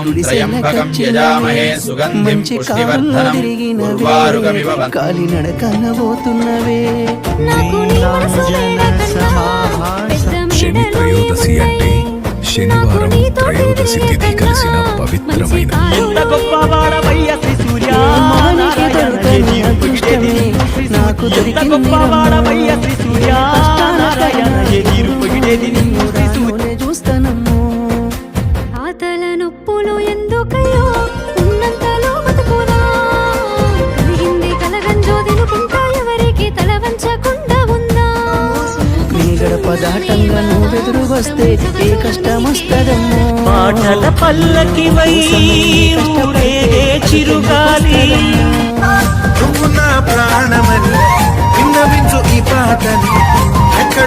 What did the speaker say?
త్రయంబకం యజామహే సుగంధిం పుష్టివర్ధనం ఉర్వారుకమివ కాలినడకనబోతున్నవే. శని త్రయోదశి అంటే శనివారం త్రయోదశి తిథి కలిసిన పవిత్రమైన నాకు చూస్తానమ్మో. ఆతల నొప్పులు ఎందుకయ్యో ఉన్నంతలో బతుకురా. కలిగింది కలగంజో తినుకుంటా ఎవరికి తల వంచకుండా ఉందా. నీ గడప దాటంగా నువ్వెదురు వస్తే ఏ కష్టం వస్తదమ్మో. పాటల పల్లకి వై ఊరేగే చిరుగాలి. నువ్వు నా ప్రాణమని విన్నవించు ఈ పాటని